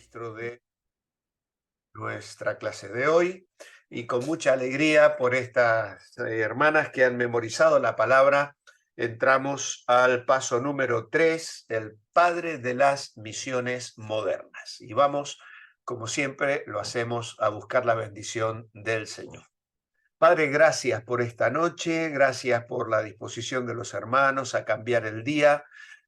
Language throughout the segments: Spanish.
Ministro de nuestra clase de hoy y con mucha alegría por estas hermanas que han memorizado la palabra, entramos al paso número 3, el Padre de las Misiones Modernas. Y vamos, como siempre, lo hacemos a buscar la bendición del Señor. Padre, gracias por esta noche, gracias por la disposición de los hermanos a cambiar el día,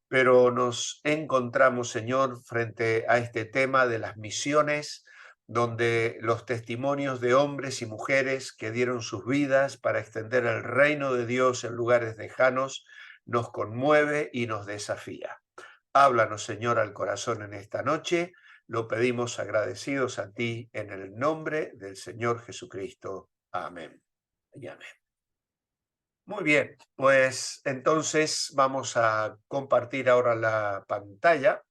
pero nos encontramos, Señor, frente a este tema de las misiones, donde los testimonios de hombres y mujeres que dieron sus vidas para extender el reino de Dios en lugares lejanos nos conmueve y nos desafía. Háblanos, Señor, al corazón en esta noche. Lo pedimos agradecidos a ti en el nombre del Señor Jesucristo. Amén. Y amén. Muy bien, pues entonces vamos a compartir ahora la pantalla.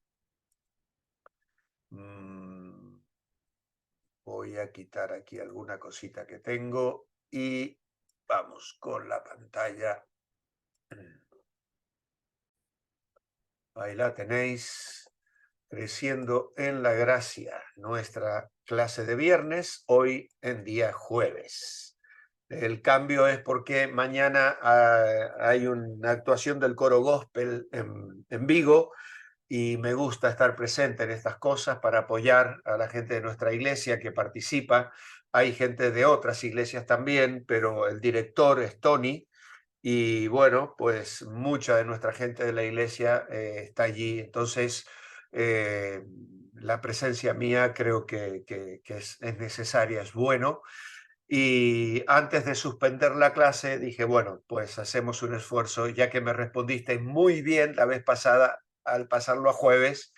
Voy a quitar aquí alguna cosita que tengo y vamos con la pantalla. Ahí la tenéis. Creciendo en la gracia, nuestra clase de viernes, hoy en día jueves. El cambio es porque mañana hay una actuación del coro gospel en Vigo y me gusta estar presente en estas cosas para apoyar a la gente de nuestra iglesia que participa. Hay gente de otras iglesias también, pero el director es Tony y bueno, pues mucha de nuestra gente de la iglesia está allí. Entonces, la presencia mía creo que es necesaria, es bueno. Y antes de suspender la clase dije, bueno, pues hacemos un esfuerzo, ya que me respondiste muy bien la vez pasada al pasarlo a jueves,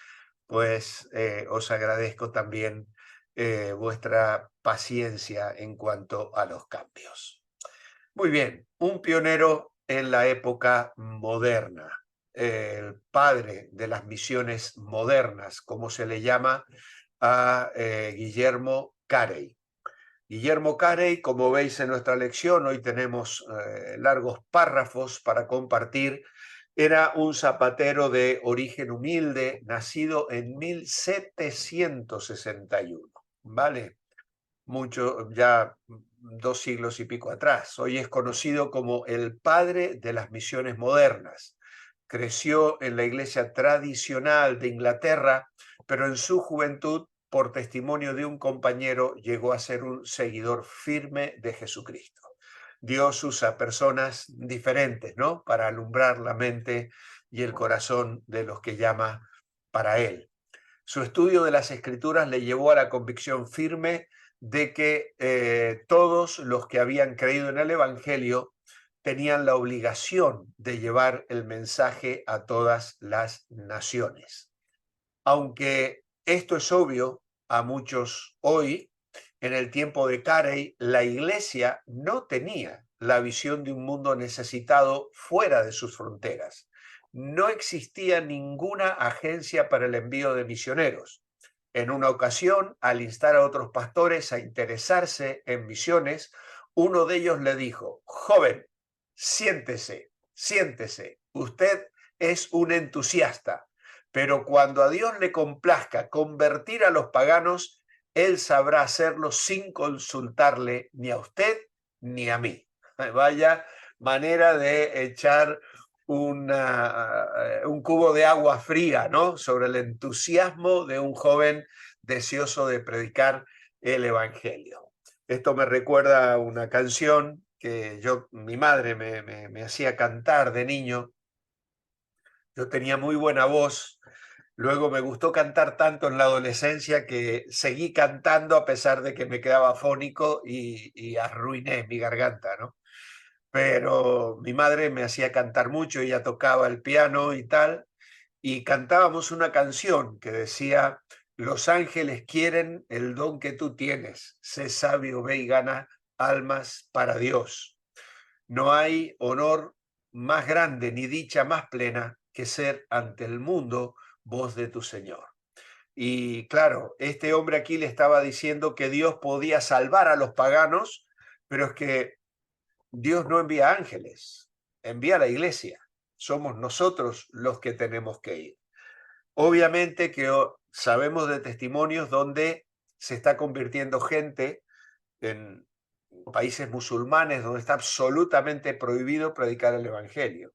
pues os agradezco también vuestra paciencia en cuanto a los cambios. Muy bien, un pionero en la época moderna, el padre de las misiones modernas, como se le llama a Guillermo Carey. Guillermo Carey, como veis en nuestra lección, hoy tenemos largos párrafos para compartir, era un zapatero de origen humilde, nacido en 1761, ¿vale? Mucho, ya 2 siglos y pico atrás. Hoy es conocido como el padre de las misiones modernas. Creció en la iglesia tradicional de Inglaterra, pero en su juventud, por testimonio de un compañero, llegó a ser un seguidor firme de Jesucristo. Dios usa personas diferentes, ¿no?, para alumbrar la mente y el corazón de los que llama para Él. Su estudio de las Escrituras le llevó a la convicción firme de que todos los que habían creído en el Evangelio tenían la obligación de llevar el mensaje a todas las naciones. Aunque esto es obvio a muchos hoy, en el tiempo de Carey, la Iglesia no tenía la visión de un mundo necesitado fuera de sus fronteras. No existía ninguna agencia para el envío de misioneros. En una ocasión, al instar a otros pastores a interesarse en misiones, uno de ellos le dijo: joven, siéntese, siéntese, usted es un entusiasta, pero cuando a Dios le complazca convertir a los paganos, Él sabrá hacerlo sin consultarle ni a usted ni a mí. Vaya manera de echar un cubo de agua fría, ¿no?, sobre el entusiasmo de un joven deseoso de predicar el Evangelio. Esto me recuerda a una canción que mi madre me hacía cantar de niño. Yo tenía muy buena voz. Luego me gustó cantar tanto en la adolescencia que seguí cantando a pesar de que me quedaba afónico y arruiné mi garganta, ¿no? Pero mi madre me hacía cantar mucho, ella tocaba el piano y tal, y cantábamos una canción que decía: los ángeles quieren el don que tú tienes, sé sabio, ve y gana almas para Dios. No hay honor más grande ni dicha más plena que ser ante el mundo voz de tu Señor. Y claro, este hombre aquí le estaba diciendo que Dios podía salvar a los paganos, pero es que Dios no envía ángeles, envía a la iglesia. Somos nosotros los que tenemos que ir. Obviamente que sabemos de testimonios donde se está convirtiendo gente en países musulmanes donde está absolutamente prohibido predicar el evangelio.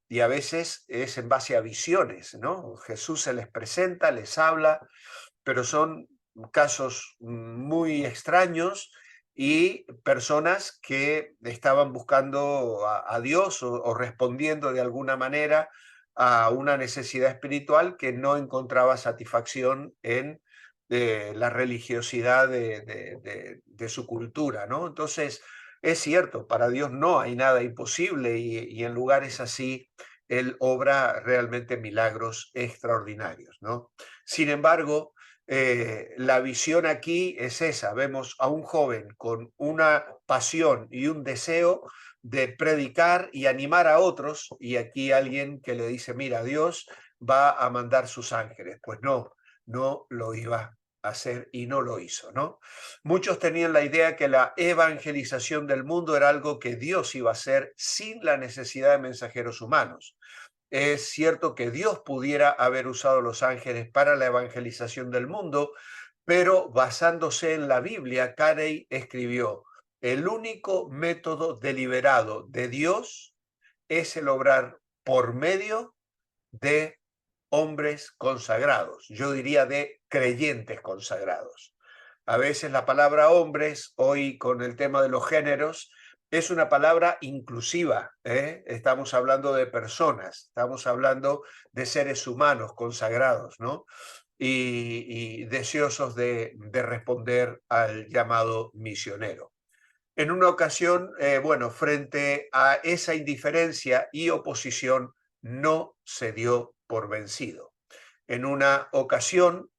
Y a veces es en base a visiones, ¿no? Jesús se les presenta, les habla, pero son casos muy extraños y personas que estaban buscando a Dios o respondiendo de alguna manera a una necesidad espiritual que no encontraba satisfacción en la religiosidad de su cultura, ¿no? Entonces, es cierto, para Dios no hay nada imposible y en lugares así Él obra realmente milagros extraordinarios, ¿no? Sin embargo, la visión aquí es esa. Vemos a un joven con una pasión y un deseo de predicar y animar a otros, y aquí alguien que le dice, mira, Dios va a mandar sus ángeles. Pues no, no lo iba a hacer y no lo hizo, ¿no? Muchos tenían la idea que la evangelización del mundo era algo que Dios iba a hacer sin la necesidad de mensajeros humanos. Es cierto que Dios pudiera haber usado los ángeles para la evangelización del mundo, pero basándose en la Biblia, Carey escribió, el único método deliberado de Dios es el obrar por medio de hombres consagrados, yo diría de creyentes consagrados. A veces la palabra hombres, hoy con el tema de los géneros, es una palabra inclusiva, ¿eh? Estamos hablando de personas, estamos hablando de seres humanos consagrados, ¿no? Y deseosos de responder al llamado misionero. En una ocasión, bueno, frente a esa indiferencia y oposición, no se dio por vencido. En una ocasión,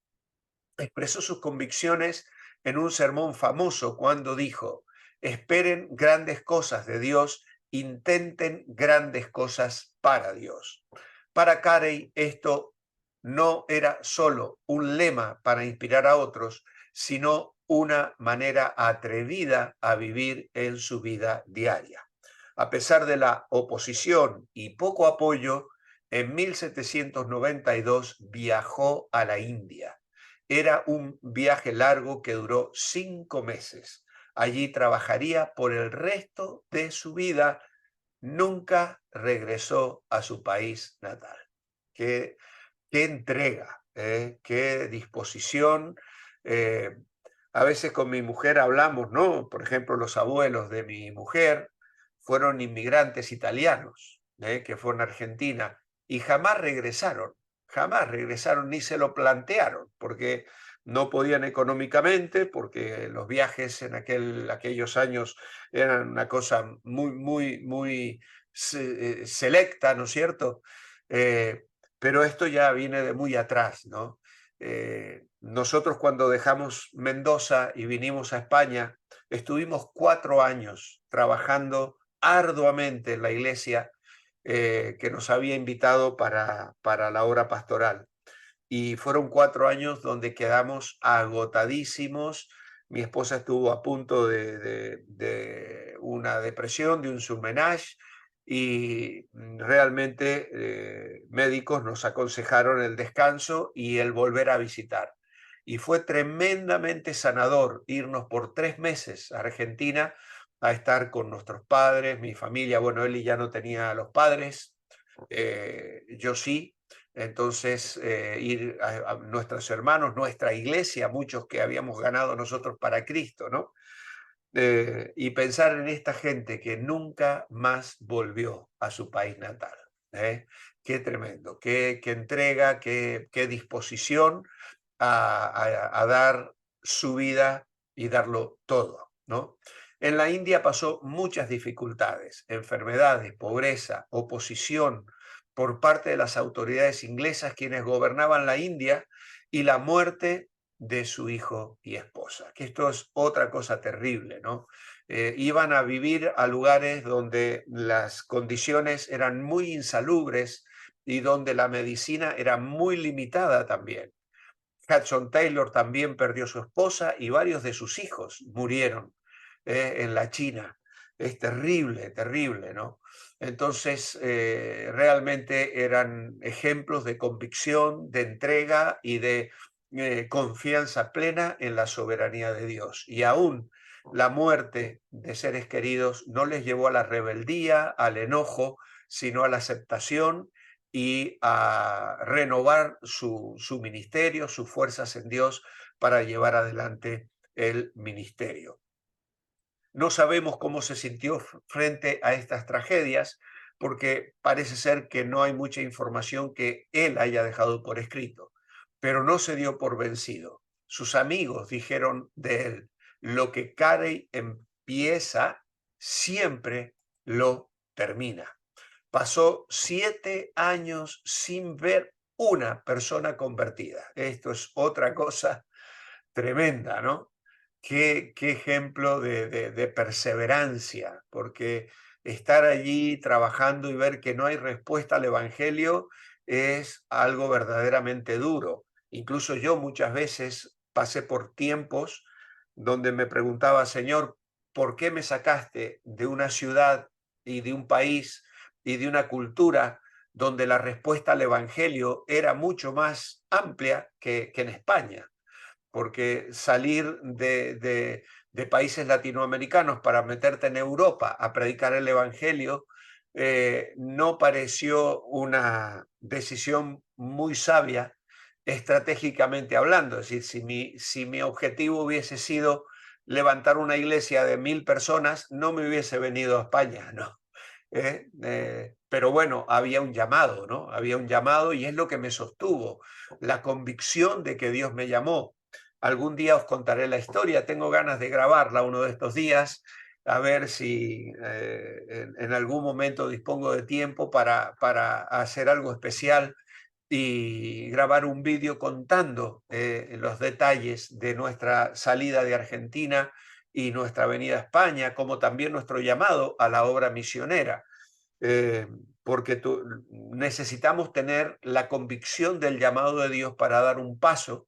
expresó sus convicciones en un sermón famoso cuando dijo, esperen grandes cosas de Dios, intenten grandes cosas para Dios. Para Carey esto no era solo un lema para inspirar a otros, sino una manera atrevida a vivir en su vida diaria. A pesar de la oposición y poco apoyo, en 1792 viajó a la India. Era un viaje largo que duró 5 meses. Allí trabajaría por el resto de su vida. Nunca regresó a su país natal. Qué, qué entrega, qué disposición. Eh, a veces con mi mujer hablamos, ¿no? Por ejemplo, los abuelos de mi mujer fueron inmigrantes italianos, que fueron a Argentina y jamás regresaron ni se lo plantearon, porque no podían económicamente, porque los viajes en aquellos años eran una cosa muy selecta, ¿no es cierto? Pero esto ya viene de muy atrás, ¿no? Nosotros cuando dejamos Mendoza y vinimos a España, estuvimos 4 años trabajando arduamente en la iglesia que nos había invitado para la obra pastoral. Y fueron 4 años donde quedamos agotadísimos. Mi esposa estuvo a punto de una depresión, de un surmenage, y realmente médicos nos aconsejaron el descanso y el volver a visitar. Y fue tremendamente sanador irnos por 3 meses a Argentina a estar con nuestros padres, mi familia. Bueno, Eli ya no tenía a los padres, yo sí. Entonces, ir a nuestros hermanos, nuestra iglesia, muchos que habíamos ganado nosotros para Cristo, ¿no? Y pensar en esta gente que nunca más volvió a su país natal. ¿Eh? Qué tremendo, qué entrega, qué disposición a dar su vida y darlo todo, ¿no? En la India pasó muchas dificultades, enfermedades, pobreza, oposición por parte de las autoridades inglesas quienes gobernaban la India y la muerte de su hijo y esposa, que esto es otra cosa terrible, ¿no? Iban a vivir a lugares donde las condiciones eran muy insalubres y donde la medicina era muy limitada también. Hudson Taylor también perdió su esposa y varios de sus hijos murieron en la China. Es terrible, terrible, ¿no? Entonces, realmente eran ejemplos de convicción, de entrega y de confianza plena en la soberanía de Dios. Y aún la muerte de seres queridos no les llevó a la rebeldía, al enojo, sino a la aceptación y a renovar su ministerio, sus fuerzas en Dios para llevar adelante el ministerio. No sabemos cómo se sintió frente a estas tragedias, porque parece ser que no hay mucha información que él haya dejado por escrito, pero no se dio por vencido. Sus amigos dijeron de él, lo que Carey empieza, siempre lo termina. Pasó 7 años sin ver una persona convertida. Esto es otra cosa tremenda, ¿no? Qué ejemplo de perseverancia, porque estar allí trabajando y ver que no hay respuesta al Evangelio es algo verdaderamente duro. Incluso yo muchas veces pasé por tiempos donde me preguntaba, Señor, ¿por qué me sacaste de una ciudad y de un país y de una cultura donde la respuesta al Evangelio era mucho más amplia que en España? Porque salir de países latinoamericanos para meterte en Europa a predicar el Evangelio no pareció una decisión muy sabia estratégicamente hablando. Es decir, si mi objetivo hubiese sido levantar una iglesia de 1000 personas, no me hubiese venido a España, ¿no? Pero bueno, había un llamado, ¿no? Había un llamado y es lo que me sostuvo, la convicción de que Dios me llamó. Algún día os contaré la historia, tengo ganas de grabarla uno de estos días, a ver si en algún momento dispongo de tiempo para hacer algo especial y grabar un vídeo contando los detalles de nuestra salida de Argentina y nuestra venida a España, como también nuestro llamado a la obra misionera. Eh, porque necesitamos tener la convicción del llamado de Dios para dar un paso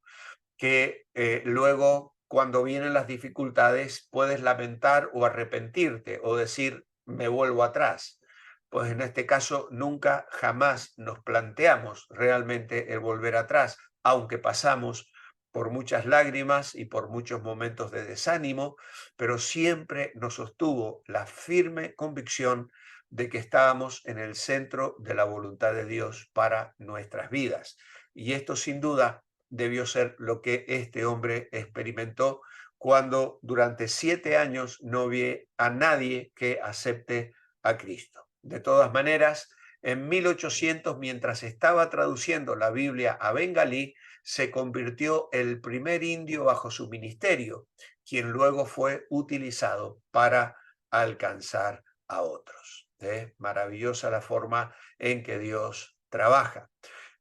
que luego, cuando vienen las dificultades, puedes lamentar o arrepentirte o decir, me vuelvo atrás. Pues en este caso, nunca, jamás nos planteamos realmente el volver atrás, aunque pasamos por muchas lágrimas y por muchos momentos de desánimo, pero siempre nos sostuvo la firme convicción de que estábamos en el centro de la voluntad de Dios para nuestras vidas. Y esto sin duda debió ser lo que este hombre experimentó cuando durante 7 años no vi a nadie que acepte a Cristo. De todas maneras, en 1800, mientras estaba traduciendo la Biblia a bengalí, se convirtió el primer indio bajo su ministerio, quien luego fue utilizado para alcanzar a otros. Maravillosa la forma en que Dios trabaja.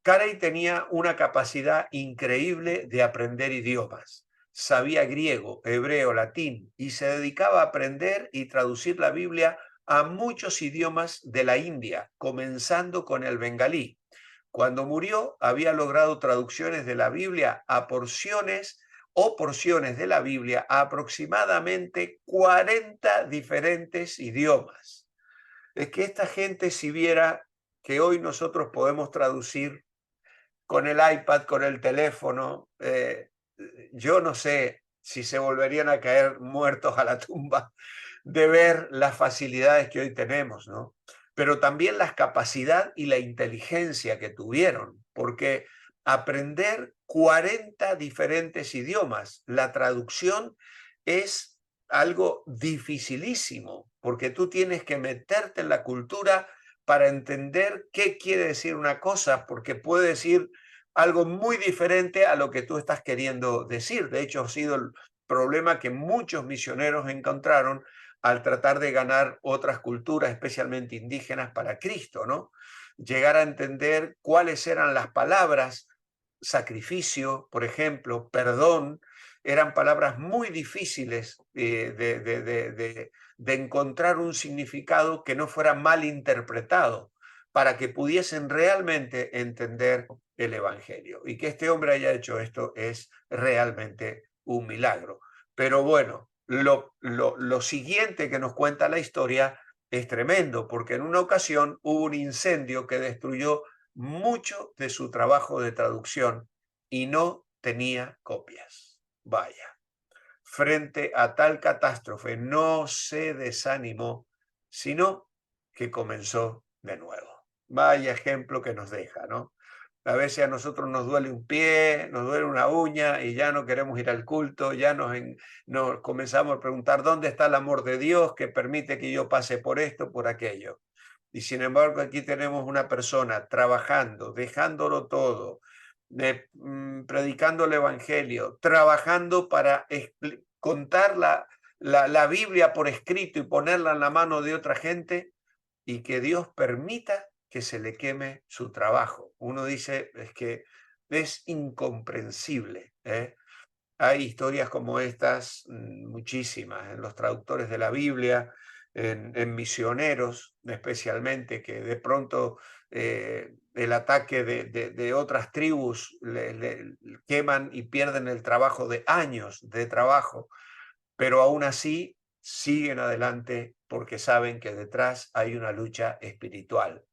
Carey tenía una capacidad increíble de aprender idiomas. Sabía griego, hebreo, latín y se dedicaba a aprender y traducir la Biblia a muchos idiomas de la India, comenzando con el bengalí. Cuando murió, había logrado traducciones de la Biblia a porciones o porciones de la Biblia a aproximadamente 40 diferentes idiomas. Es que esta gente, si viera que hoy nosotros podemos traducir con el iPad, con el teléfono, yo no sé si se volverían a caer muertos a la tumba de ver las facilidades que hoy tenemos, ¿no? Pero también la capacidad y la inteligencia que tuvieron, porque aprender 40 diferentes idiomas, la traducción es algo dificilísimo, porque tú tienes que meterte en la cultura para entender qué quiere decir una cosa, porque puede decir algo muy diferente a lo que tú estás queriendo decir. De hecho, ha sido el problema que muchos misioneros encontraron al tratar de ganar otras culturas, especialmente indígenas, para Cristo, ¿no? Llegar a entender cuáles eran las palabras, sacrificio, por ejemplo, perdón, eran palabras muy difíciles de encontrar un significado que no fuera mal interpretado para que pudiesen realmente entender el Evangelio. Y que este hombre haya hecho esto es realmente un milagro. Pero bueno, lo siguiente que nos cuenta la historia es tremendo, porque en una ocasión hubo un incendio que destruyó mucho de su trabajo de traducción y no tenía copias. Vaya, frente a tal catástrofe no se desanimó, sino que comenzó de nuevo. Vaya ejemplo que nos deja, ¿no? A veces a nosotros nos duele un pie, nos duele una uña y ya no queremos ir al culto, ya nos comenzamos a preguntar dónde está el amor de Dios que permite que yo pase por esto, por aquello. Y sin embargo aquí tenemos una persona trabajando, dejándolo todo, predicando el Evangelio, trabajando para contar la Biblia por escrito y ponerla en la mano de otra gente y que Dios permita que se le queme su trabajo. Uno dice, es que es incomprensible, ¿eh? Hay historias como estas, muchísimas, en los traductores de la Biblia, en misioneros especialmente, que de pronto el ataque de otras tribus le queman y pierden el trabajo de años de trabajo, pero aún así siguen adelante porque saben que detrás hay una lucha espiritual,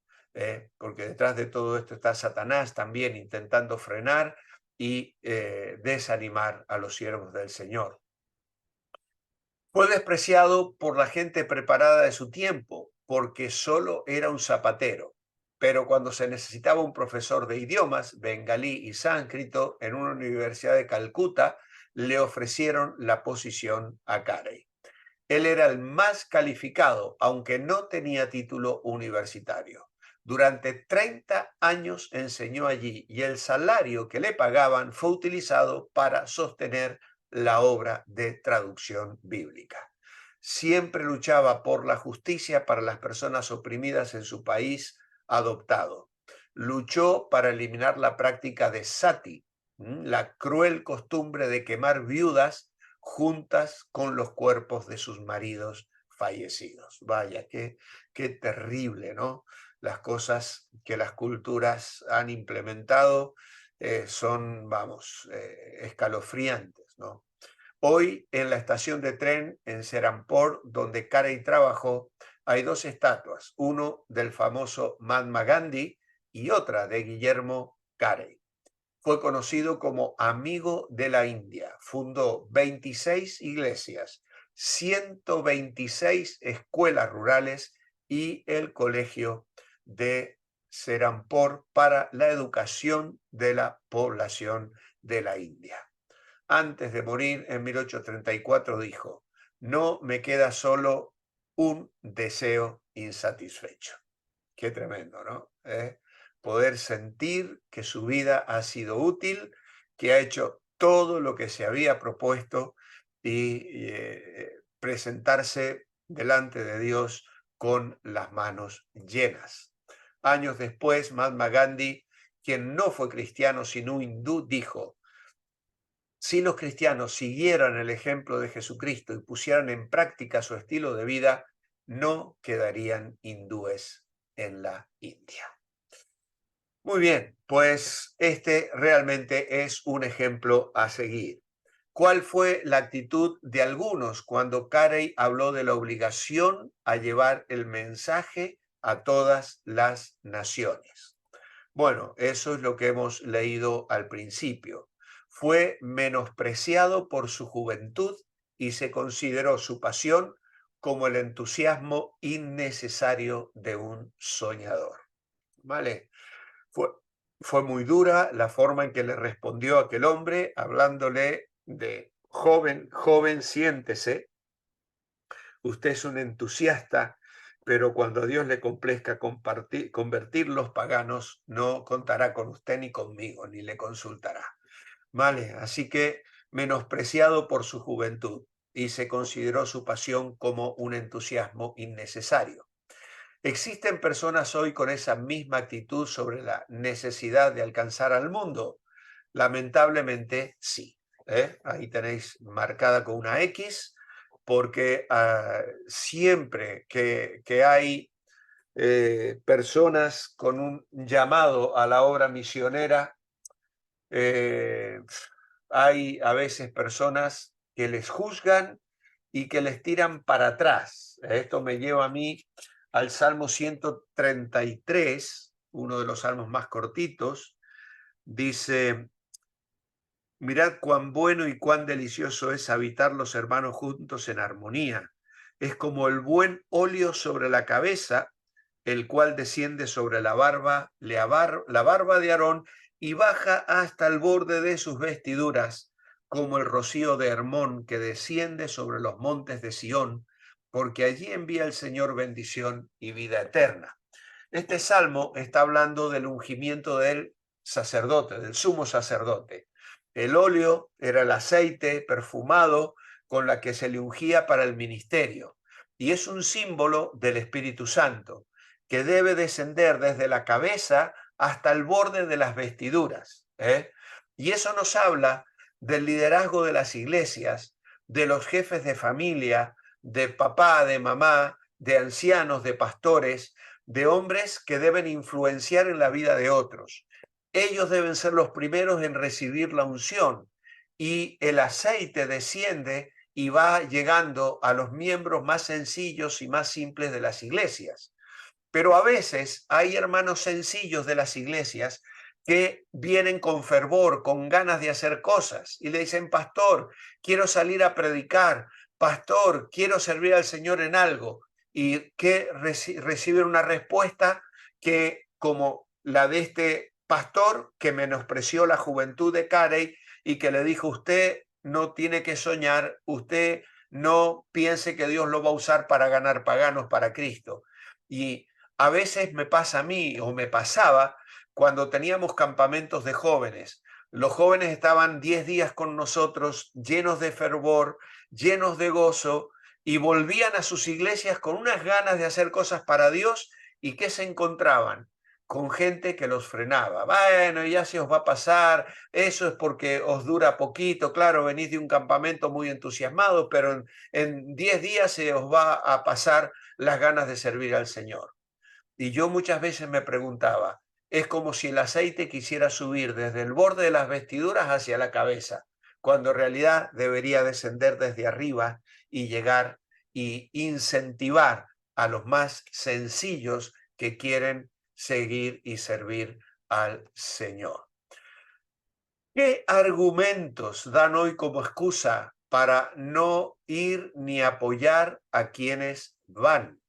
porque detrás de todo esto está Satanás también intentando frenar y desanimar a los siervos del Señor. Fue despreciado por la gente preparada de su tiempo, porque solo era un zapatero. Pero cuando se necesitaba un profesor de idiomas, bengalí y sánscrito, en una universidad de Calcuta, le ofrecieron la posición a Carey. Él era el más calificado, aunque no tenía título universitario. Durante 30 años enseñó allí y el salario que le pagaban fue utilizado para sostener la obra de traducción bíblica. Siempre luchaba por la justicia para las personas oprimidas en su país adoptado. Luchó para eliminar la práctica de sati, la cruel costumbre de quemar viudas juntas con los cuerpos de sus maridos fallecidos. Vaya, qué terrible, ¿no? Las cosas que las culturas han implementado son, vamos, escalofriantes, ¿no? Hoy en la estación de tren en Serampore, donde Carey trabajó, hay dos estatuas, uno del famoso Mahatma Gandhi y otra de Guillermo Carey. Fue conocido como amigo de la India. Fundó 26 iglesias, 126 escuelas rurales y el colegio de Serampore para la educación de la población de la India. Antes de morir en 1834 dijo, no me queda solo un deseo insatisfecho. Qué tremendo, ¿no? Poder sentir que su vida ha sido útil, que ha hecho todo lo que se había propuesto y presentarse delante de Dios con las manos llenas. Años después, Mahatma Gandhi, quien no fue cristiano sino hindú, dijo, si los cristianos siguieran el ejemplo de Jesucristo y pusieran en práctica su estilo de vida, no quedarían hindúes en la India. Muy bien, pues este realmente es un ejemplo a seguir. ¿Cuál fue la actitud de algunos cuando Carey habló de la obligación a llevar el mensaje a todas las naciones? Bueno, eso es lo que hemos leído al principio. Fue menospreciado por su juventud y se consideró su pasión como el entusiasmo innecesario de un soñador. ¿Vale? Fue, fue muy dura la forma en que le respondió aquel hombre, hablándole de joven, joven, siéntese, usted es un entusiasta, pero cuando a Dios le complezca convertir los paganos, no contará con usted ni conmigo, ni le consultará. Vale, así que menospreciado por su juventud y se consideró su pasión como un entusiasmo innecesario. ¿Existen personas hoy con esa misma actitud sobre la necesidad de alcanzar al mundo? Lamentablemente sí. Ahí tenéis marcada con una X, porque siempre que hay personas con un llamado a la obra misionera, hay a veces personas que les juzgan y que les tiran para atrás. Esto me lleva a mí al Salmo 133, uno de los salmos más cortitos. Dice: mirad cuán bueno y cuán delicioso es habitar los hermanos juntos en armonía. Es como el buen óleo sobre la cabeza, el cual desciende sobre la barba, la barba de Aarón, y baja hasta el borde de sus vestiduras, como el rocío de Hermón que desciende sobre los montes de Sión, porque allí envía el Señor bendición y vida eterna. Este salmo está hablando del ungimiento del sacerdote, del sumo sacerdote. El óleo era el aceite perfumado con la que se le ungía para el ministerio, y es un símbolo del Espíritu Santo que debe descender desde la cabeza hasta el borde de las vestiduras. Y eso nos habla del liderazgo de las iglesias, de los jefes de familia, de papá, de mamá, de ancianos, de pastores, de hombres que deben influenciar en la vida de otros. Ellos deben ser los primeros en recibir la unción, y el aceite desciende y va llegando a los miembros más sencillos y más simples de las iglesias. Pero a veces hay hermanos sencillos de las iglesias que vienen con fervor, con ganas de hacer cosas, y le dicen: pastor, quiero salir a predicar, pastor, quiero servir al Señor en algo, y que reciben una respuesta que, como la de este pastor que menospreció la juventud de Carey y que le dijo: usted no tiene que soñar, usted no piense que Dios lo va a usar para ganar paganos para Cristo. Y a veces me pasa a mí, o me pasaba, cuando teníamos campamentos de jóvenes. Los jóvenes estaban 10 días con nosotros, llenos de fervor, llenos de gozo, y volvían a sus iglesias con unas ganas de hacer cosas para Dios. ¿Y qué se encontraban? Con gente que los frenaba. Bueno, ya se os va a pasar, eso es porque os dura poquito, claro, venís de un campamento muy entusiasmado, pero en 10 días se os va a pasar las ganas de servir al Señor. Y yo muchas veces me preguntaba, es como si el aceite quisiera subir desde el borde de las vestiduras hacia la cabeza, cuando en realidad debería descender desde arriba y llegar y incentivar a los más sencillos que quieren seguir y servir al Señor. ¿Qué argumentos dan hoy como excusa para no ir ni apoyar a quienes van?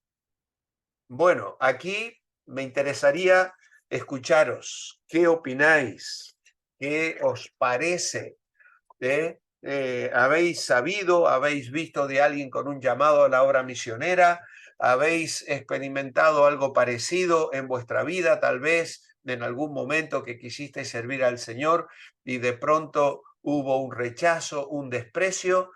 Bueno, aquí me interesaría escucharos. ¿Qué opináis? ¿Qué os parece? ¿Habéis sabido, habéis visto de alguien con un llamado a la obra misionera? ¿Habéis experimentado algo parecido en vuestra vida, tal vez en algún momento que quisisteis servir al Señor y de pronto hubo un rechazo, un desprecio?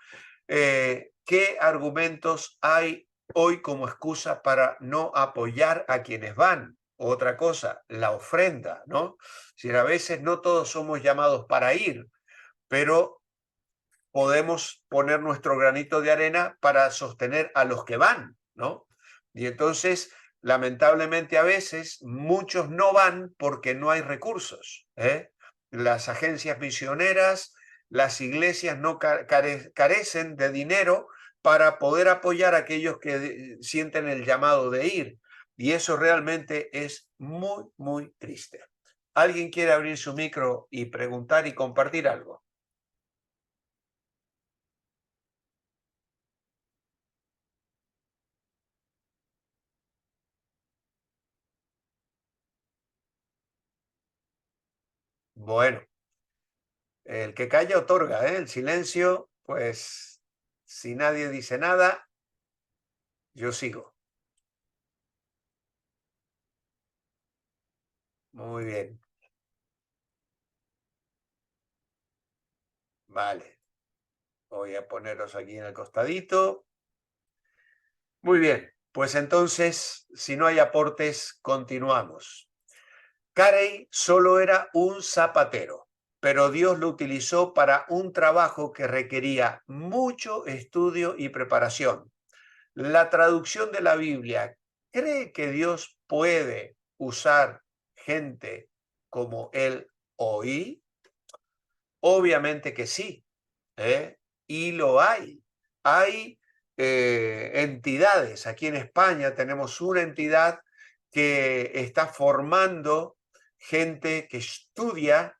¿Qué argumentos hay hoy como excusa para no apoyar a quienes van? Otra cosa, la ofrenda, ¿no? Si a veces no todos somos llamados para ir, pero podemos poner nuestro granito de arena para sostener a los que van, ¿no? Y entonces, lamentablemente, a veces muchos no van porque no hay recursos. Las agencias misioneras, las iglesias no carecen de dinero para poder apoyar a aquellos que sienten el llamado de ir. Y eso realmente es muy, muy triste. ¿Alguien quiere abrir su micro y preguntar y compartir algo? Bueno, el que calla otorga, ¿eh? El silencio, pues, si nadie dice nada, yo sigo. Muy bien, vale. Voy a poneros aquí en el costadito. Muy bien, pues entonces, si no hay aportes, continuamos. Carey solo era un zapatero, pero Dios lo utilizó para un trabajo que requería mucho estudio y preparación. La traducción de la Biblia, ¿cree que Dios puede usar gente como él hoy? Obviamente que sí, ¿eh? Y lo hay. Hay entidades. Aquí en España tenemos una entidad que está formando gente que estudia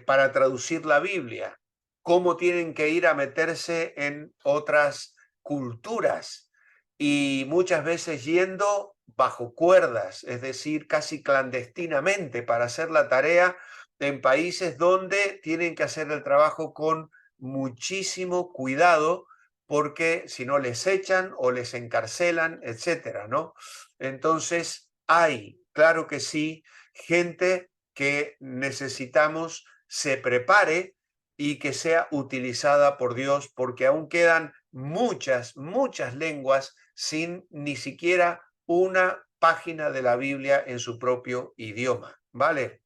para traducir la Biblia, cómo tienen que ir a meterse en otras culturas y muchas veces yendo bajo cuerdas, es decir, casi clandestinamente para hacer la tarea en países donde tienen que hacer el trabajo con muchísimo cuidado porque si no les echan o les encarcelan, etcétera, ¿no? Entonces, hay, claro que sí, gente que necesitamos se prepare y que sea utilizada por Dios, porque aún quedan muchas, muchas lenguas sin ni siquiera una página de la Biblia en su propio idioma, ¿vale?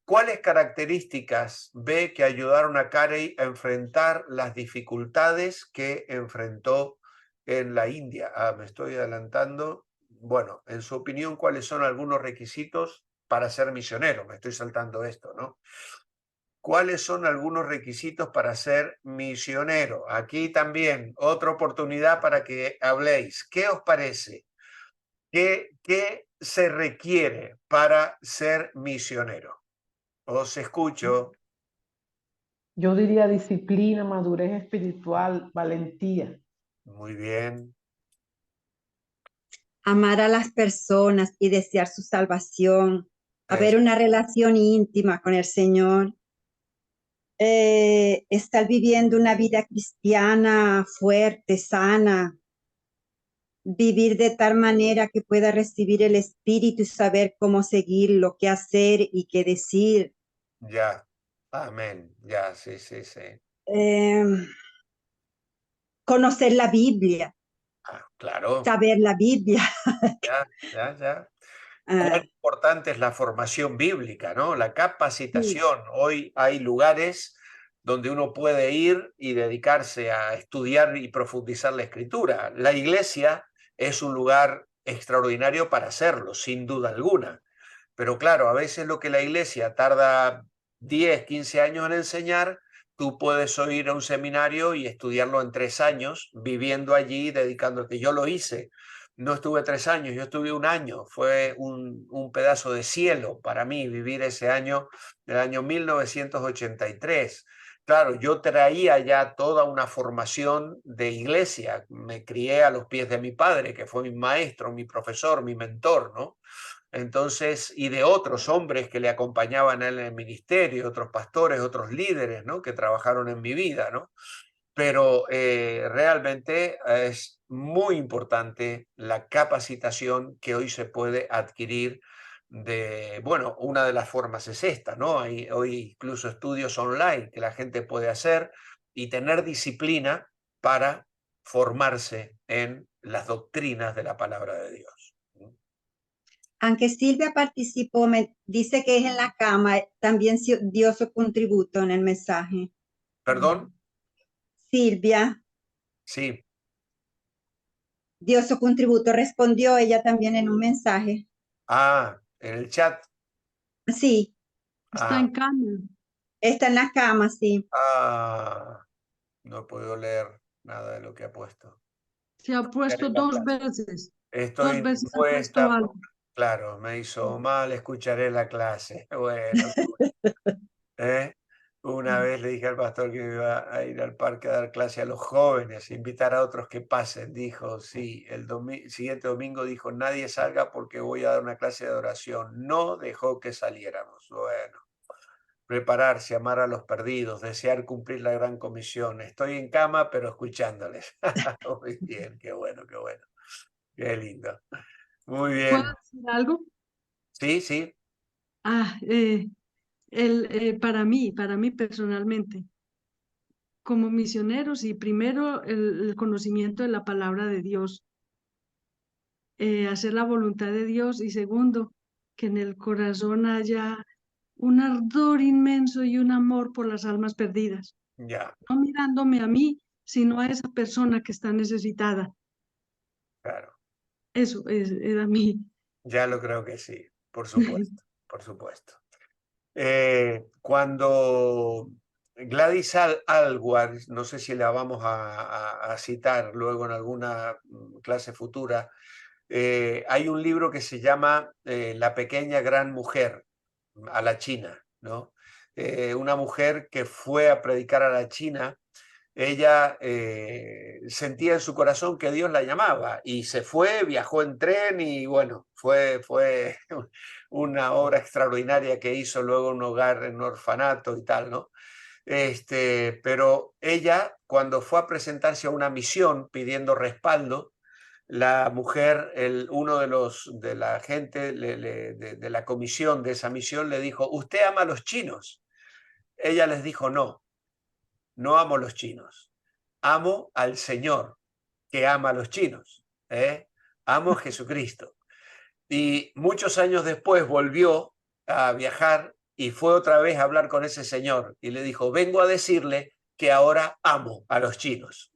¿Cuáles características ve que ayudaron a Carey a enfrentar las dificultades que enfrentó en la India? Me estoy adelantando. Bueno, en su opinión, ¿cuáles son algunos requisitos para ser misionero? Me estoy saltando esto, ¿no? ¿Cuáles son algunos requisitos para ser misionero? Aquí también otra oportunidad para que habléis. ¿Qué os parece? ¿Qué se requiere para ser misionero? Os escucho. Yo diría disciplina, madurez espiritual, valentía. Muy bien. Amar a las personas y desear su salvación, haber Es, una relación íntima con el Señor, estar viviendo una vida cristiana fuerte, sana, vivir de tal manera que pueda recibir el Espíritu y saber cómo seguirlo, qué hacer y qué decir. ya. Amén. Ya, sí, sí, sí. Eh, Conocer la Biblia, Claro. saber la Biblia. Ya, ya, ya. Cuán Ah, importante es la formación bíblica, ¿no? La sí. capacitación. Hoy hay lugares donde uno puede ir y dedicarse a estudiar y profundizar la escritura. La iglesia es un lugar extraordinario para hacerlo, sin duda alguna. Pero claro, a veces lo que la iglesia tarda 10, 15 años en enseñar, tú puedes ir a un seminario y estudiarlo en 3 años, viviendo allí, dedicándote. Yo lo hice. No estuve 3 años, yo estuve un año. Fue un pedazo de cielo para mí vivir ese año, el año 1983. Claro, yo traía ya toda una formación de iglesia. Me crié a los pies de mi padre, que fue mi maestro, mi profesor, mi mentor, ¿no? Entonces, y de otros hombres que le acompañaban a él en el ministerio, otros pastores, otros líderes, ¿no? Que trabajaron en mi vida, ¿no? Pero realmente es muy importante la capacitación que hoy se puede adquirir de, bueno, una de las formas es esta, ¿no? Hay hoy incluso estudios online que la gente puede hacer y tener disciplina para formarse en las doctrinas de la palabra de Dios. Aunque Silvia participó, me dice que es en la cama, también dio su contributo en el mensaje. ¿Perdón? Silvia Sí. dio su contributo, respondió ella también en un mensaje. En el chat. Sí, Está Ah, en cama. está en la cama, sí. ah, no he podido leer nada de lo que ha puesto. Se ha Escucharé puesto la dos clase. veces. Estoy Dos en veces ha puesto encuesta, algo. claro, me hizo mal, escucharé la clase. Bueno, qué bueno, ¿eh? Una vez le dije al pastor que me iba a ir al parque a dar clase a los jóvenes, invitar a otros que pasen. Dijo, sí, el siguiente domingo dijo, nadie salga porque voy a dar una clase de oración. No dejó que saliéramos. Bueno. Prepararse, amar a los perdidos, desear cumplir la gran comisión. Estoy en cama, pero escuchándoles. Muy bien, qué bueno, qué bueno. Qué lindo. Muy ¿Puedo bien. decir algo? Sí, sí, Ah, para mí personalmente, como misioneros, y primero el conocimiento de la palabra de Dios, hacer la voluntad de Dios, y segundo, que en el corazón haya un ardor inmenso y un amor por las almas perdidas, ya, no mirándome a mí, sino a esa persona que está necesitada. claro. Eso era mi... Ya lo creo que sí, por supuesto, por supuesto. Cuando Gladys Aylward, no sé si la vamos a citar luego en alguna clase futura, hay un libro que se llama La pequeña gran mujer a la China, ¿no? Una mujer que fue a predicar a la China. Ella sentía en su corazón que Dios la llamaba y se fue, viajó en tren y bueno, fue una obra extraordinaria que hizo luego en un hogar, en un orfanato y tal, ¿no? Pero ella, cuando fue a presentarse a una misión pidiendo respaldo, la mujer, uno de la gente de la comisión de esa misión le dijo, ¿usted ama a los chinos? Ella les dijo, no, no amo a los chinos. Amo al Señor que ama a los chinos. Amo a Jesucristo. Y muchos años después volvió a viajar y fue otra vez a hablar con ese señor y le dijo, vengo a decirle que ahora amo a los chinos.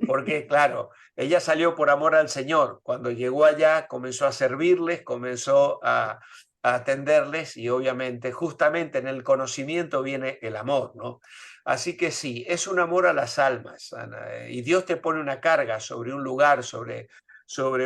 Porque claro, ella salió por amor al Señor. Cuando llegó allá comenzó a servirles, comenzó a atenderles y obviamente justamente en el conocimiento viene el amor, ¿no? Así que sí, es un amor a las almas, Ana, y Dios te pone una carga sobre un lugar, sobre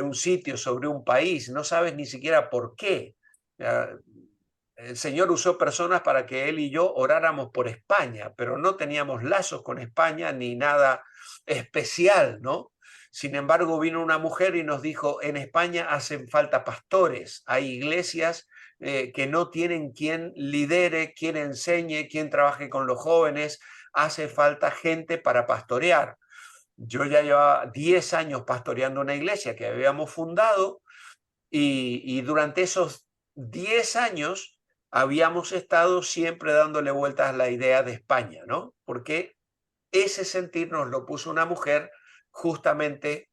un sitio, sobre un país, no sabes ni siquiera por qué. El Señor usó personas para que él y yo oráramos por España, pero no teníamos lazos con España ni nada especial, ¿no? Sin embargo, vino una mujer y nos dijo, en España hacen falta pastores, hay iglesias que no tienen quien lidere, quien enseñe, quien trabaje con los jóvenes, hace falta gente para pastorear. Yo ya llevaba 10 años pastoreando una iglesia que habíamos fundado y durante esos 10 años habíamos estado siempre dándole vueltas a la idea de España, ¿no? Porque ese sentir nos lo puso una mujer justamente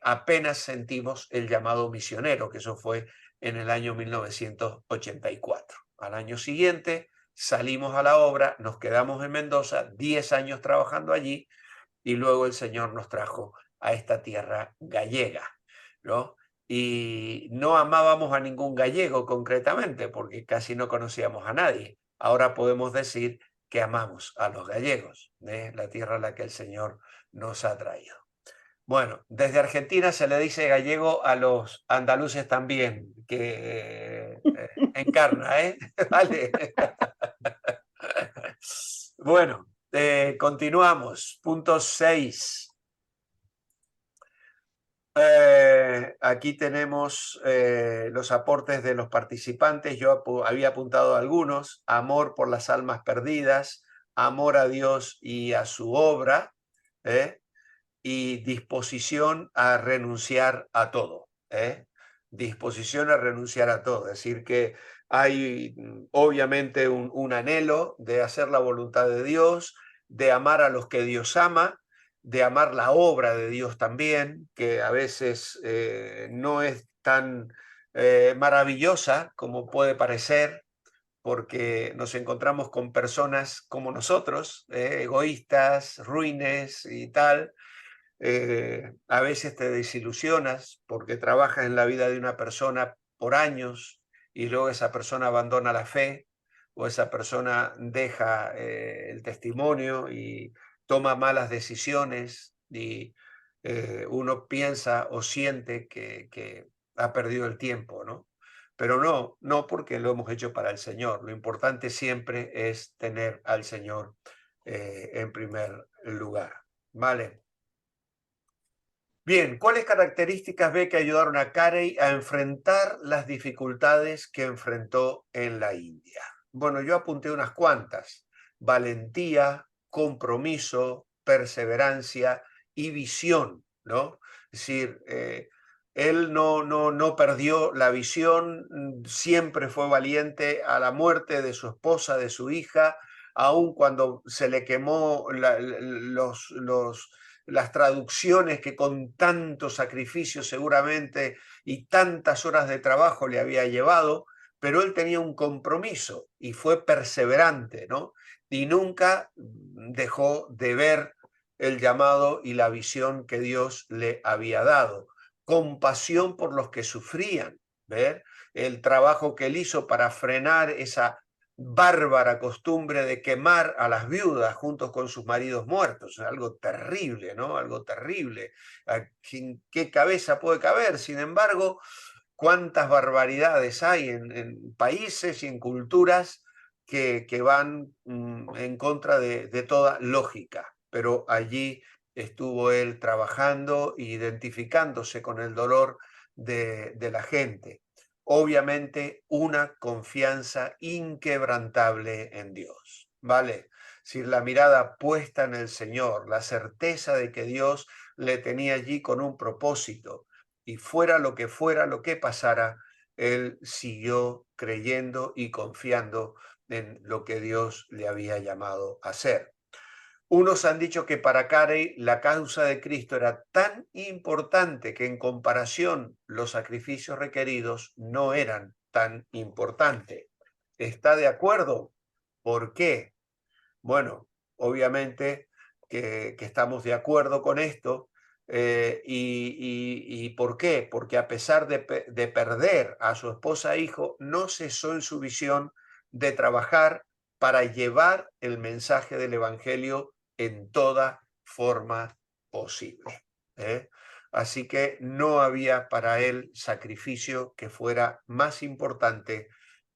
apenas sentimos el llamado misionero, que eso fue en el año 1984. Al año siguiente salimos a la obra, nos quedamos en Mendoza, 10 años trabajando allí, y luego el Señor nos trajo a esta tierra gallega, ¿no? Y no amábamos a ningún gallego concretamente, porque casi no conocíamos a nadie. Ahora podemos decir que amamos a los gallegos, la tierra a la que el Señor nos ha traído. Bueno, desde Argentina se le dice gallego a los andaluces también, que encarna, ¿eh? Vale. Bueno, continuamos. Punto 6. Aquí tenemos los aportes de los participantes. Yo había apuntado algunos. Amor por las almas perdidas, amor a Dios y a su obra, y disposición a renunciar a todo. Disposición a renunciar a todo. Es decir, que hay obviamente un anhelo de hacer la voluntad de Dios, de amar a los que Dios ama, de amar la obra de Dios también, que a veces no es tan maravillosa como puede parecer, porque nos encontramos con personas como nosotros, egoístas, ruines y tal. A veces te desilusionas porque trabajas en la vida de una persona por años y luego esa persona abandona la fe o esa persona deja el testimonio y toma malas decisiones y uno piensa o siente que ha perdido el tiempo, ¿no? Pero no porque lo hemos hecho para el Señor. Lo importante siempre es tener al Señor en primer lugar. ¿Vale? Bien, ¿cuáles características ve que ayudaron a Carey a enfrentar las dificultades que enfrentó en la India? Bueno, yo apunté unas cuantas. Valentía, compromiso, perseverancia y visión, ¿no? Es decir, él no perdió la visión, siempre fue valiente a la muerte de su esposa, de su hija, aun cuando se le quemó las traducciones que con tanto sacrificio seguramente y tantas horas de trabajo le había llevado, pero él tenía un compromiso y fue perseverante, ¿no? Y nunca dejó de ver el llamado y la visión que Dios le había dado. Compasión por los que sufrían, ¿ver? El trabajo que él hizo para frenar esa bárbara costumbre de quemar a las viudas juntos con sus maridos muertos. Algo terrible, ¿no? Algo terrible. ¿En qué cabeza puede caber? Sin embargo, cuántas barbaridades hay en países y en culturas que van en contra de toda lógica. Pero allí estuvo él trabajando e identificándose con el dolor de la gente. Obviamente una confianza inquebrantable en Dios, ¿vale? Si la mirada puesta en el Señor, la certeza de que Dios le tenía allí con un propósito, y fuera lo que pasara, él siguió creyendo y confiando en lo que Dios le había llamado a hacer. Unos han dicho que para Carey la causa de Cristo era tan importante que en comparación los sacrificios requeridos no eran tan importantes. ¿Está de acuerdo? ¿Por qué? Bueno, obviamente que estamos de acuerdo con esto. ¿Y por qué? Porque a pesar de perder a su esposa e hijo, no cesó en su visión de trabajar para llevar el mensaje del Evangelio en toda forma posible. Así que no había para él sacrificio que fuera más importante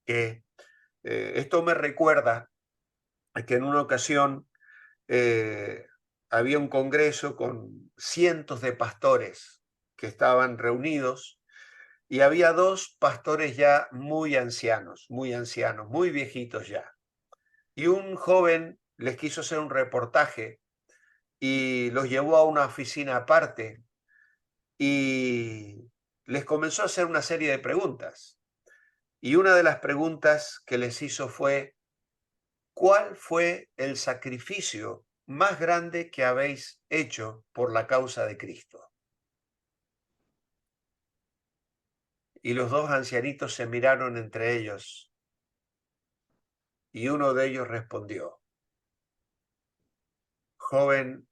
que... esto me recuerda que en una ocasión había un congreso con cientos de pastores que estaban reunidos y había dos pastores ya muy ancianos, muy viejitos ya. Y un joven les quiso hacer un reportaje y los llevó a una oficina aparte y les comenzó a hacer una serie de preguntas. Y una de las preguntas que les hizo fue: ¿cuál fue el sacrificio más grande que habéis hecho por la causa de Cristo? Y los dos ancianitos se miraron entre ellos y uno de ellos respondió: joven,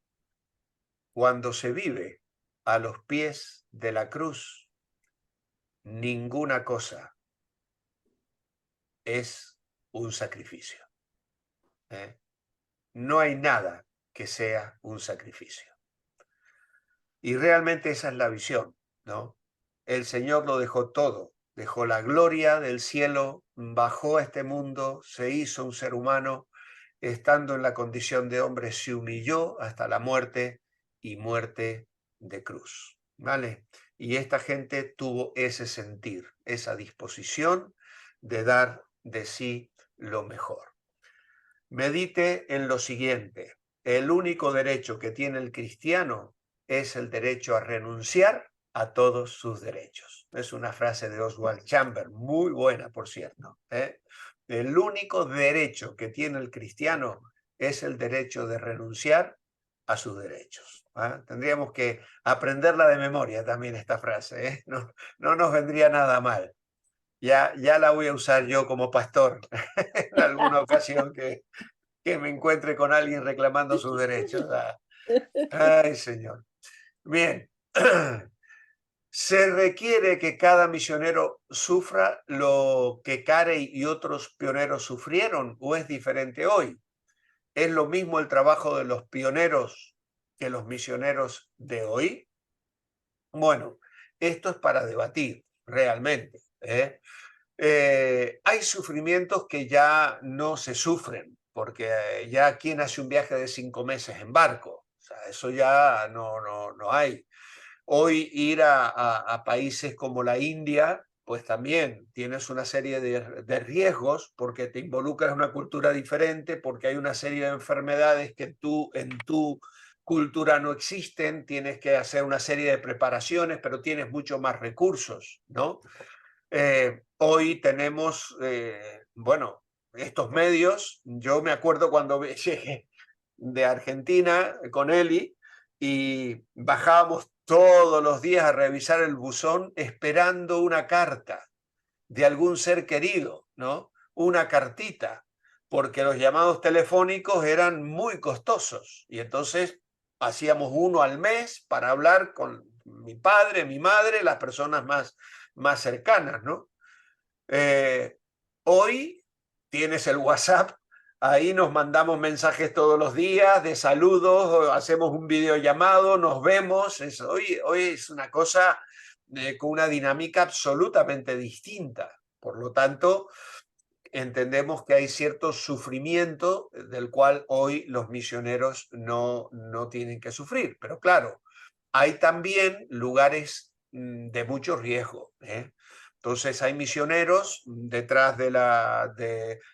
cuando se vive a los pies de la cruz, ninguna cosa es un sacrificio. No hay nada que sea un sacrificio. Y realmente esa es la visión, ¿no? El Señor lo dejó todo, dejó la gloria del cielo, bajó a este mundo, se hizo un ser humano, estando en la condición de hombre, se humilló hasta la muerte y muerte de cruz, ¿vale? Y esta gente tuvo ese sentir, esa disposición de dar de sí lo mejor. Medite en lo siguiente: el único derecho que tiene el cristiano es el derecho a renunciar a todos sus derechos. Es una frase de Oswald Chambers, muy buena, por cierto. El único derecho que tiene el cristiano es el derecho de renunciar a sus derechos. Tendríamos que aprenderla de memoria también esta frase. No nos vendría nada mal. Ya la voy a usar yo como pastor en alguna ocasión que me encuentre con alguien reclamando sus derechos. Ay, Señor. Bien. ¿Se requiere que cada misionero sufra lo que Carey y otros pioneros sufrieron o es diferente hoy? ¿Es lo mismo el trabajo de los pioneros que los misioneros de hoy? Bueno, esto es para debatir realmente. Hay sufrimientos que ya no se sufren, porque ya quien hace un viaje de 5 meses en barco, o sea, eso ya no hay. Hoy ir a países como la India, pues también tienes una serie de riesgos porque te involucras en una cultura diferente, porque hay una serie de enfermedades que en tu cultura no existen, tienes que hacer una serie de preparaciones, pero tienes mucho más recursos, ¿no? Hoy tenemos, bueno, estos medios. Yo me acuerdo cuando llegué de Argentina con Eli y bajábamos todos los días a revisar el buzón esperando una carta de algún ser querido, ¿no? Una cartita, porque los llamados telefónicos eran muy costosos y entonces hacíamos uno al mes para hablar con mi padre, mi madre, las personas más cercanas, ¿no? Hoy tienes el WhatsApp, ahí nos mandamos mensajes todos los días de saludos, hacemos un videollamado, nos vemos. Hoy es una cosa con una dinámica absolutamente distinta. Por lo tanto, entendemos que hay cierto sufrimiento del cual hoy los misioneros no tienen que sufrir. Pero claro, hay también lugares de mucho riesgo, ¿eh? Entonces hay misioneros detrás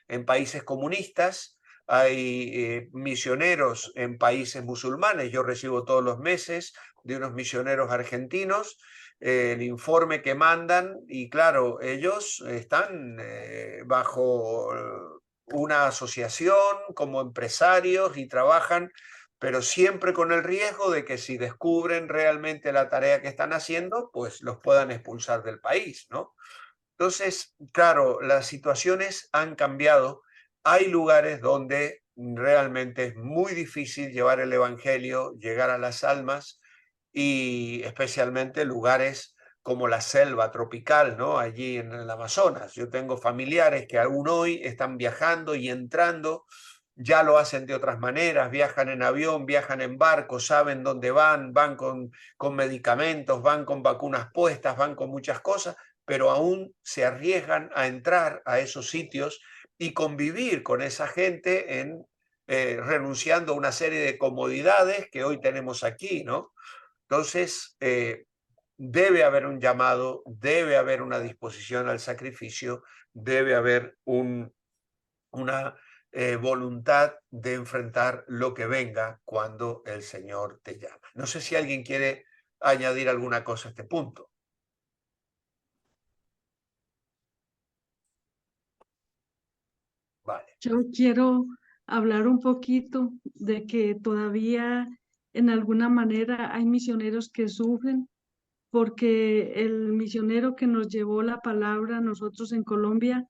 en países comunistas, hay misioneros en países musulmanes. Yo recibo todos los meses de unos misioneros argentinos el informe que mandan y claro, ellos están bajo una asociación como empresarios y trabajan, pero siempre con el riesgo de que si descubren realmente la tarea que están haciendo, pues los puedan expulsar del país, ¿no? Entonces, claro, las situaciones han cambiado. Hay lugares donde realmente es muy difícil llevar el evangelio, llegar a las almas, y especialmente lugares como la selva tropical, ¿no? Allí en el Amazonas. Yo tengo familiares que aún hoy están viajando y entrando, ya lo hacen de otras maneras, viajan en avión, viajan en barco, saben dónde van con medicamentos, van con vacunas puestas, van con muchas cosas, pero aún se arriesgan a entrar a esos sitios y convivir con esa gente renunciando a una serie de comodidades que hoy tenemos aquí, ¿no? Entonces, debe haber un llamado, debe haber una disposición al sacrificio, debe haber una voluntad de enfrentar lo que venga cuando el Señor te llama. No sé si alguien quiere añadir alguna cosa a este punto. Vale. Yo quiero hablar un poquito de que todavía en alguna manera hay misioneros que sufren porque el misionero que nos llevó la palabra a nosotros en Colombia,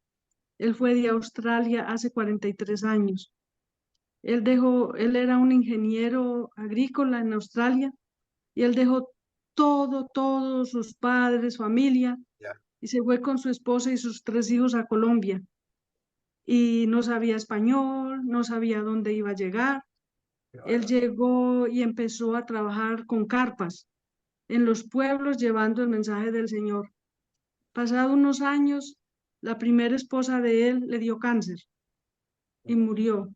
él fue de Australia hace 43 años. Él era un ingeniero agrícola en Australia y él dejó todos sus padres, familia, Ya. y se fue con su esposa y sus 3 hijos a Colombia. Y no sabía español, no sabía dónde iba a llegar. Él llegó y empezó a trabajar con carpas en los pueblos llevando el mensaje del Señor. Pasado unos años, la primera esposa de él le dio cáncer y murió.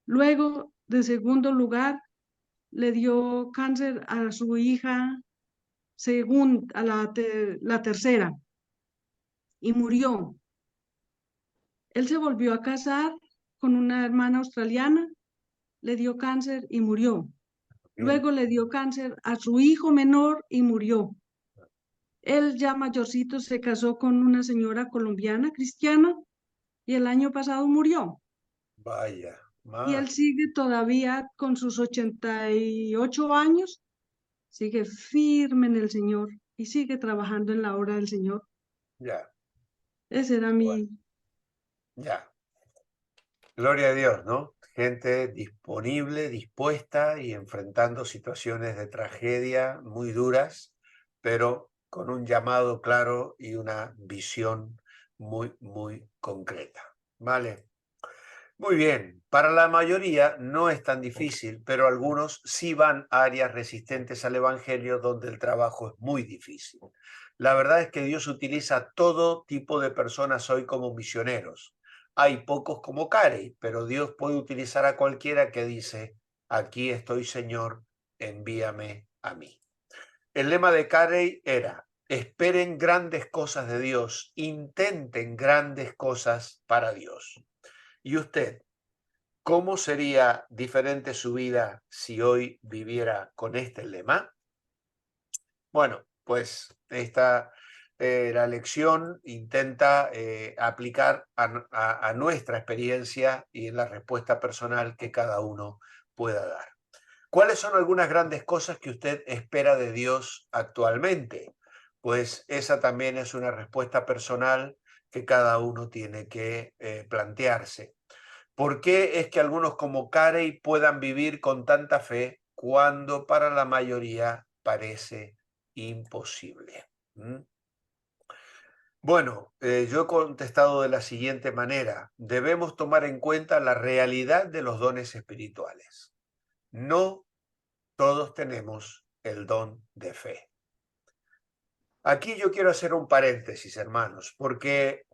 Luego, de segundo lugar, le dio cáncer a su hija, a la tercera, y murió. Él se volvió a casar con una hermana australiana, le dio cáncer y murió. Luego le dio cáncer a su hijo menor y murió. Él ya mayorcito se casó con una señora colombiana cristiana y el año pasado murió. Vaya, Y él sigue todavía con sus 88 años, sigue firme en el Señor y sigue trabajando en la obra del Señor. ya, Ese era mi... ya. Gloria a Dios, ¿no? Gente disponible, dispuesta y enfrentando situaciones de tragedia muy duras, pero con un llamado claro y una visión muy concreta. ¿Vale? Muy bien. Para la mayoría no es tan difícil, pero algunos sí van a áreas resistentes al Evangelio donde el trabajo es muy difícil. La verdad es que Dios utiliza todo tipo de personas hoy como misioneros. Hay pocos como Carey, pero Dios puede utilizar a cualquiera que dice, aquí estoy, Señor, envíame a mí. El lema de Carey era, esperen grandes cosas de Dios, intenten grandes cosas para Dios. ¿Y usted, cómo sería diferente su vida si hoy viviera con este lema? Bueno, pues la lección intenta aplicar a nuestra experiencia y en la respuesta personal que cada uno pueda dar. ¿Cuáles son algunas grandes cosas que usted espera de Dios actualmente? Pues esa también es una respuesta personal que cada uno tiene que plantearse. ¿Por qué es que algunos como Carey puedan vivir con tanta fe cuando para la mayoría parece imposible? Bueno, yo he contestado de la siguiente manera. Debemos tomar en cuenta la realidad de los dones espirituales. No todos tenemos el don de fe. Aquí yo quiero hacer un paréntesis, hermanos, porque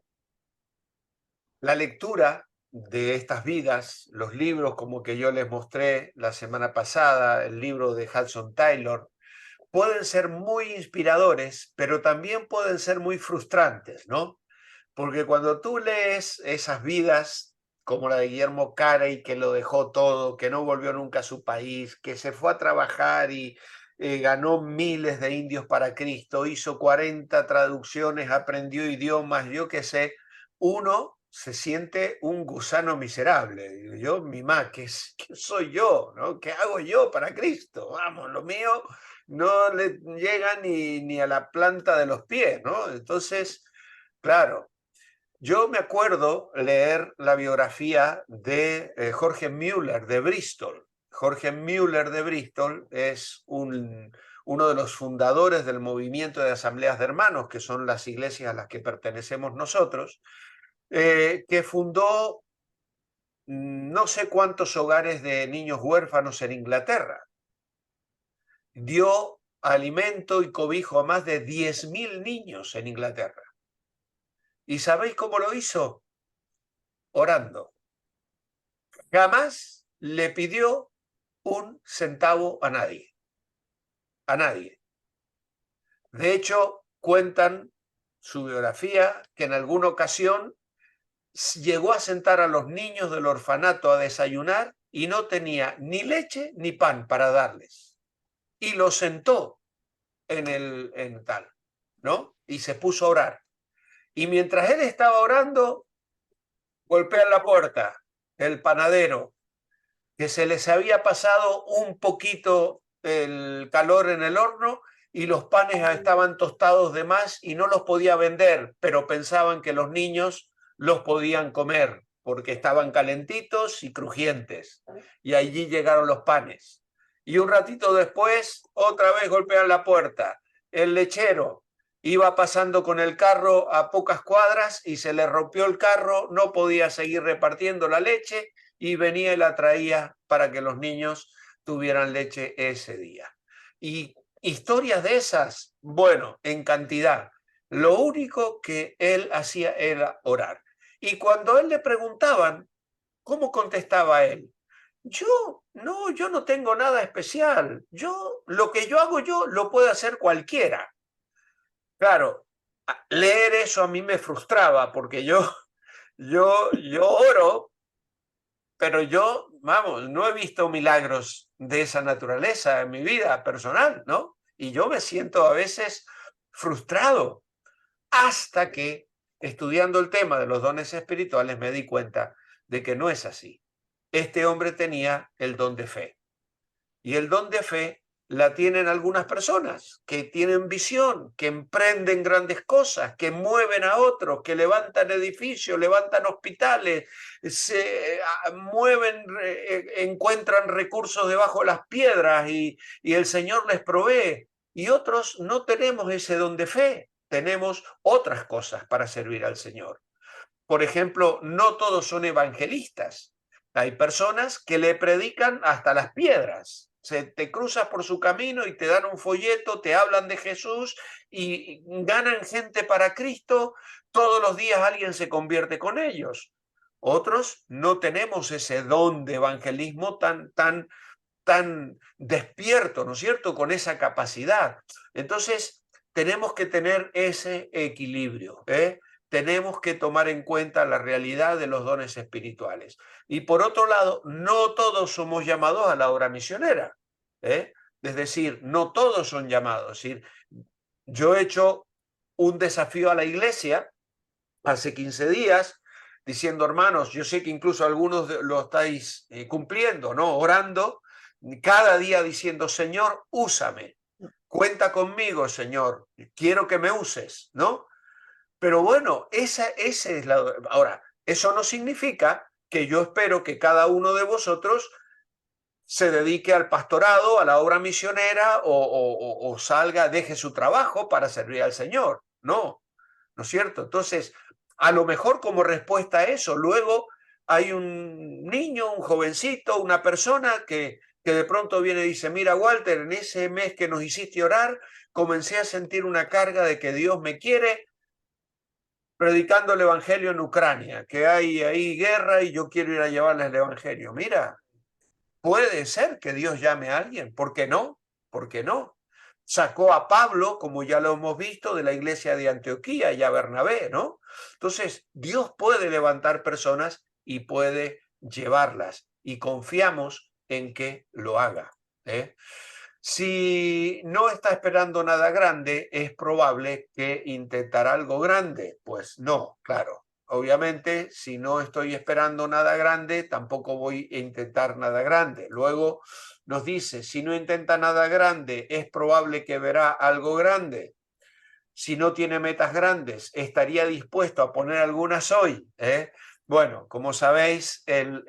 la lectura de estas vidas, los libros como que yo les mostré la semana pasada, el libro de Hudson Taylor, pueden ser muy inspiradores, pero también pueden ser muy frustrantes, ¿no? Porque cuando tú lees esas vidas, como la de Guillermo Carey, que lo dejó todo, que no volvió nunca a su país, que se fue a trabajar y ganó miles de indios para Cristo, hizo 40 traducciones, aprendió idiomas, yo qué sé, uno se siente un gusano miserable. Digo yo, ¿qué soy yo? ¿No? ¿Qué hago yo para Cristo? Vamos, lo mío no le llega ni a la planta de los pies, ¿no? Entonces, claro, yo me acuerdo leer la biografía de Jorge Müller de Bristol. Jorge Müller de Bristol es uno de los fundadores del movimiento de asambleas de hermanos, que son las iglesias a las que pertenecemos nosotros, que fundó no sé cuántos hogares de niños huérfanos en Inglaterra. Dio alimento y cobijo a más de 10.000 niños en Inglaterra. ¿Y sabéis cómo lo hizo? Orando. Jamás le pidió un centavo a nadie. A nadie. De hecho, cuentan su biografía que en alguna ocasión llegó a sentar a los niños del orfanato a desayunar y no tenía ni leche ni pan para darles. Y los sentó en tal, ¿no? Y se puso a orar. Y mientras él estaba orando, golpean la puerta el panadero, que se les había pasado un poquito el calor en el horno y los panes estaban tostados de más y no los podía vender, pero pensaban que los niños los podían comer porque estaban calentitos y crujientes. Y allí llegaron los panes. Y un ratito después, otra vez golpean la puerta. El lechero iba pasando con el carro a pocas cuadras y se le rompió el carro, no podía seguir repartiendo la leche y venía y la traía para que los niños tuvieran leche ese día. Y historias de esas, bueno, en cantidad. Lo único que él hacía era orar. Y cuando a él le preguntaban, ¿cómo contestaba él? Yo no tengo nada especial. Lo que yo hago yo lo puede hacer cualquiera. Claro, leer eso a mí me frustraba porque yo oro, pero yo, vamos, no he visto milagros de esa naturaleza en mi vida personal, ¿no? Y yo me siento a veces frustrado hasta que, estudiando el tema de los dones espirituales, me di cuenta de que no es así. Este hombre tenía el don de fe. Y el don de fe la tienen algunas personas que tienen visión, que emprenden grandes cosas, que mueven a otros, que levantan edificios, levantan hospitales, se mueven, encuentran recursos debajo de las piedras y el Señor les provee. Y otros no tenemos ese don de fe, tenemos otras cosas para servir al Señor. Por ejemplo, no todos son evangelistas. Hay personas que le predican hasta las piedras. Te cruzas por su camino y te dan un folleto, te hablan de Jesús y ganan gente para Cristo. Todos los días alguien se convierte con ellos. Otros no tenemos ese don de evangelismo tan despierto, ¿no es cierto?, con esa capacidad. Entonces, tenemos que tener ese equilibrio, ¿eh? Tenemos que tomar en cuenta la realidad de los dones espirituales. Y por otro lado, no todos somos llamados a la obra misionera, ¿eh? Es decir, no todos son llamados. Es decir, yo he hecho un desafío a la iglesia hace 15 días, diciendo, hermanos, yo sé que incluso algunos lo estáis cumpliendo, ¿no? Orando, cada día diciendo, Señor, úsame, cuenta conmigo, Señor, quiero que me uses, ¿no? Pero bueno, esa es la... Ahora, eso no significa que yo espero que cada uno de vosotros se dedique al pastorado, a la obra misionera o salga, deje su trabajo para servir al Señor. No, ¿no es cierto? Entonces, a lo mejor como respuesta a eso, luego hay un niño, un jovencito, una persona que de pronto viene y dice, mira Walter, en ese mes que nos hiciste orar, comencé a sentir una carga de que Dios me quiere predicando el evangelio en Ucrania, que hay ahí guerra y yo quiero ir a llevarles el evangelio. Mira, puede ser que Dios llame a alguien, ¿por qué no? ¿Por qué no? Sacó a Pablo, como ya lo hemos visto, de la iglesia de Antioquía y a Bernabé, ¿no? Entonces, Dios puede levantar personas y puede llevarlas y confiamos en que lo haga, ¿eh? Si no está esperando nada grande, es probable que intentará algo grande. Pues no, claro. Obviamente, si no estoy esperando nada grande, tampoco voy a intentar nada grande. Luego nos dice, si no intenta nada grande, es probable que verá algo grande. Si no tiene metas grandes, estaría dispuesto a poner algunas hoy, ¿eh? Bueno, como sabéis, el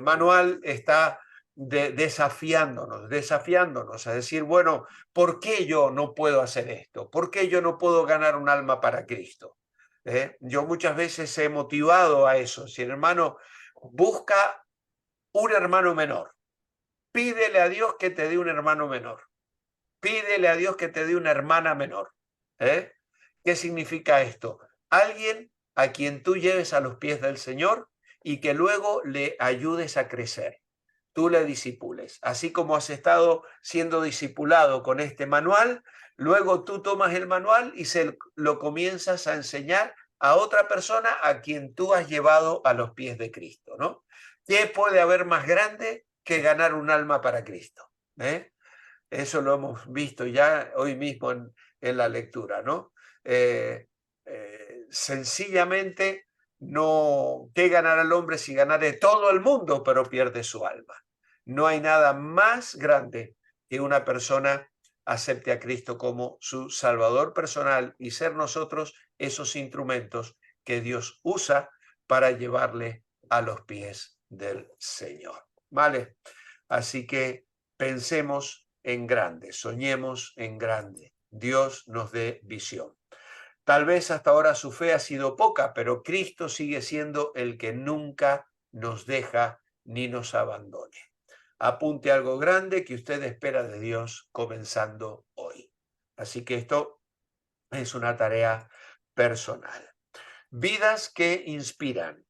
manual está desafiándonos a decir, bueno, ¿por qué yo no puedo hacer esto? ¿Por qué yo no puedo ganar un alma para Cristo? Yo muchas veces he motivado a eso. Si el hermano busca un hermano menor, pídele a Dios que te dé un hermano menor, pídele a Dios que te dé una hermana menor. ¿Qué significa esto? Alguien a quien tú lleves a los pies del Señor y que luego le ayudes a crecer. Tú le disipules. Así como has estado siendo discipulado con este manual, luego tú tomas el manual y lo comienzas a enseñar a otra persona a quien tú has llevado a los pies de Cristo, ¿no? ¿Qué puede haber más grande que ganar un alma para Cristo? Eso lo hemos visto ya hoy mismo en la lectura, ¿no? Sencillamente, no, ¿qué ganará el hombre si ganare todo el mundo pero pierde su alma? No hay nada más grande que una persona acepte a Cristo como su Salvador personal y ser nosotros esos instrumentos que Dios usa para llevarle a los pies del Señor. ¿Vale? Así que pensemos en grande, soñemos en grande. Dios nos dé visión. Tal vez hasta ahora su fe ha sido poca, pero Cristo sigue siendo el que nunca nos deja ni nos abandone. Apunte algo grande que usted espera de Dios comenzando hoy. Así que esto es una tarea personal. Vidas que inspiran.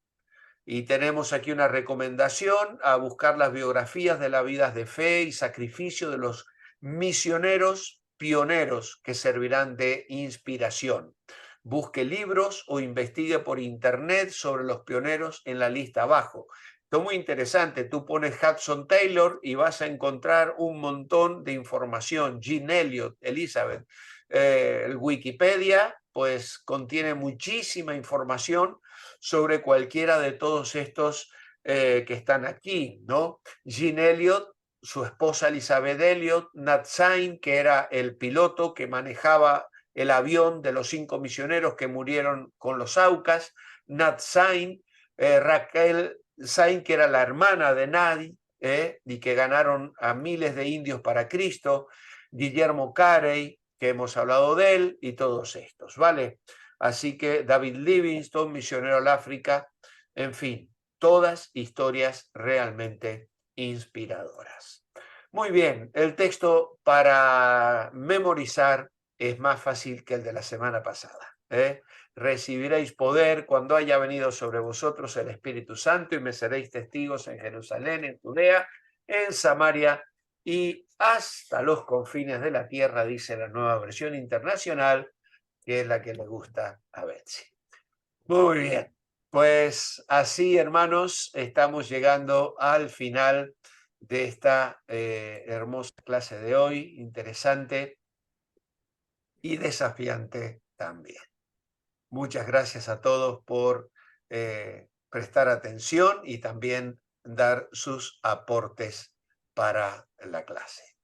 Y tenemos aquí una recomendación a buscar las biografías de las vidas de fe y sacrificio de los misioneros pioneros que servirán de inspiración. Busque libros o investigue por internet sobre los pioneros en la lista abajo. Esto es muy interesante. Tú pones Hudson Taylor y vas a encontrar un montón de información. Jean Elliott, Elizabeth. El Wikipedia, pues contiene muchísima información sobre cualquiera de todos estos que están aquí, ¿no? Jean Elliott, su esposa Elizabeth Elliott, Nat Saint, que era el piloto que manejaba el avión de los 5 misioneros que murieron con los Aucas, Nat Saint, Raquel Saint, que era la hermana de Nadi, y que ganaron a miles de indios para Cristo, Guillermo Carey, que hemos hablado de él, y todos estos, ¿vale? Así que David Livingstone, misionero al África, en fin, todas historias realmente inspiradoras. Muy bien, el texto para memorizar es más fácil que el de la semana pasada. Recibiréis poder cuando haya venido sobre vosotros el Espíritu Santo y me seréis testigos en Jerusalén, en Judea, en Samaria y hasta los confines de la tierra, dice la Nueva Versión Internacional, que es la que le gusta a Betsy. Muy bien, pues así, hermanos, estamos llegando al final de esta hermosa clase de hoy, interesante y desafiante también. Muchas gracias a todos por prestar atención y también dar sus aportes para la clase.